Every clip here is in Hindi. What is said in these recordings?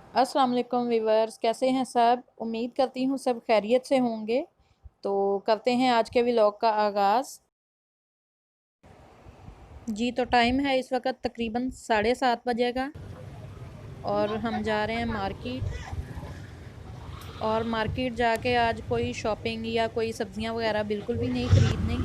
अस्सलाम वालेकुम वीवर्स, कैसे हैं सब। उम्मीद करती हूँ सब खैरियत से होंगे। तो करते हैं आज के व्लॉग का आगाज़। जी तो टाइम है इस वक्त तकरीबन 7:30 बजे का और हम जा रहे हैं मार्केट। और मार्केट जाके आज कोई शॉपिंग या कोई सब्ज़ियाँ वगैरह बिल्कुल भी नहीं ख़रीदनी,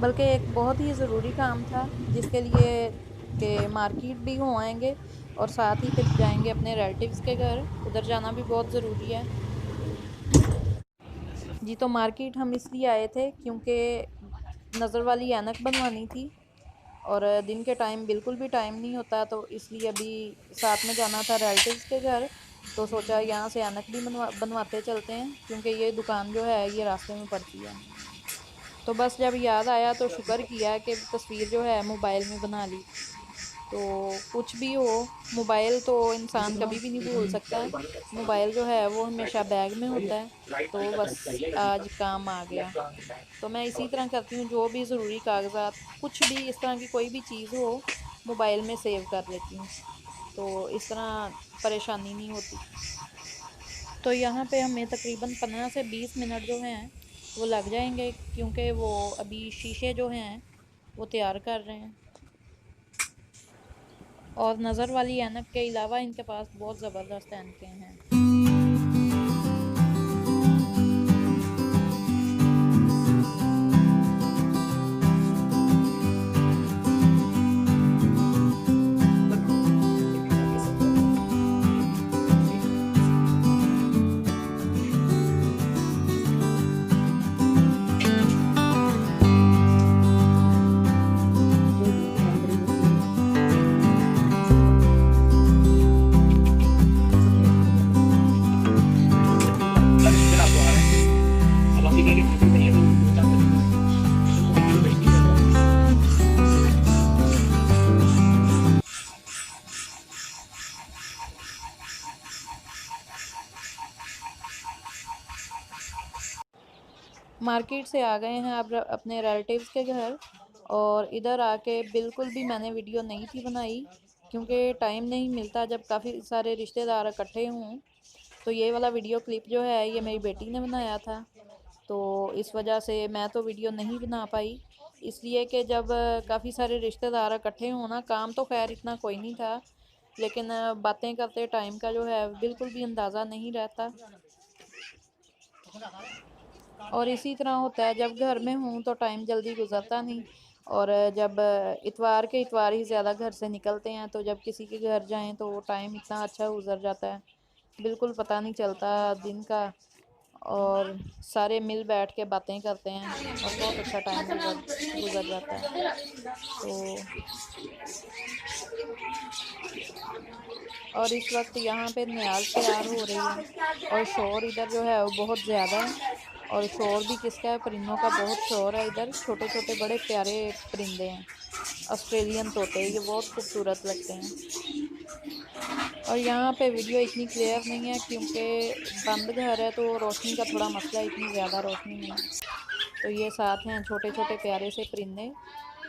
बल्कि एक बहुत ही ज़रूरी काम था जिसके लिए कि मार्केट भी हो आएंगे और साथ ही फिर जाएंगे अपने रिलेटिव्स के घर। उधर जाना भी बहुत ज़रूरी है। जी तो मार्केट हम इसलिए आए थे क्योंकि नज़र वाली ऐनक बनवानी थी और दिन के टाइम बिल्कुल भी टाइम नहीं होता, तो इसलिए अभी साथ में जाना था रिलेटिव्स के घर। तो सोचा यहाँ से ऐनक भी बनवाते चलते हैं क्योंकि ये दुकान जो है ये रास्ते में पड़ती है। तो बस जब याद आया तो शुक्र किया कि तस्वीर जो है मोबाइल में बना ली। तो कुछ भी हो, मोबाइल तो इंसान कभी भी नहीं भूल सकता है। मोबाइल जो है वो हमेशा बैग में होता है। तो बस आज काम आ गया। तो मैं इसी तरह करती हूँ, जो भी ज़रूरी कागजात कुछ भी इस तरह की कोई भी चीज़ हो मोबाइल में सेव कर लेती हूँ, तो इस तरह परेशानी नहीं होती। तो यहाँ पे हमें तकरीबन 15 से 20 मिनट जो हैं वो लग जाएंगे क्योंकि वो अभी शीशे जो हैं वो तैयार कर रहे हैं। और नज़र वाली ऐनक के अलावा इनके पास बहुत ज़बरदस्त ऐनकें हैं। मार्केट से आ गए हैं अब अपने रिलेटिव्स के घर। और इधर आके बिल्कुल भी मैंने वीडियो नहीं थी बनाई क्योंकि टाइम नहीं मिलता जब काफ़ी सारे रिश्तेदार इकट्ठे हों। तो ये वाला वीडियो क्लिप जो है ये मेरी बेटी ने बनाया था, तो इस वजह से मैं तो वीडियो नहीं बना पाई। इसलिए कि जब काफ़ी सारे रिश्तेदार इकट्ठे हों ना, काम तो खैर इतना कोई नहीं था, लेकिन बातें करते टाइम का जो है बिल्कुल भी अंदाज़ा नहीं रहता। और इसी तरह होता है जब घर में हूँ तो टाइम जल्दी गुजरता नहीं। और जब इतवार के इतवार ही ज़्यादा घर से निकलते हैं, तो जब किसी के घर जाएं तो टाइम इतना अच्छा गुजर जाता है, बिल्कुल पता नहीं चलता दिन का। और सारे मिल बैठ के बातें करते हैं और बहुत अच्छा टाइम गुजर गुजर जाता है। तो और इस वक्त यहाँ पे न्याज तैयार हो रही है और शोर इधर जो है वो बहुत ज़्यादा है। और शोर भी किसका है, परिंदों का बहुत शोर है इधर। छोटे छोटे बड़े प्यारे परिंदे हैं, ऑस्ट्रेलियन तोते, ये बहुत खूबसूरत लगते हैं। और यहाँ पे वीडियो इतनी क्लियर नहीं है क्योंकि बंद घर है तो रोशनी का थोड़ा मसला है, इतनी ज़्यादा रोशनी नहीं। तो ये साथ हैं छोटे छोटे प्यारे से परिंदे।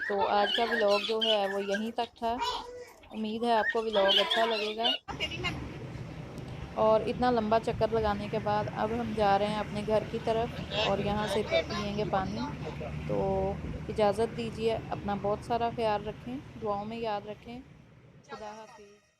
तो आज का व्लॉग जो है वो यहीं तक था। उम्मीद है आपको व्लॉग अच्छा लगेगा। और इतना लंबा चक्कर लगाने के बाद अब हम जा रहे हैं अपने घर की तरफ और यहाँ से पियेंगे पानी। तो इजाज़त दीजिए, अपना बहुत सारा ख्याल रखें, दुआओं में याद रखें। खुदा हाफिज़।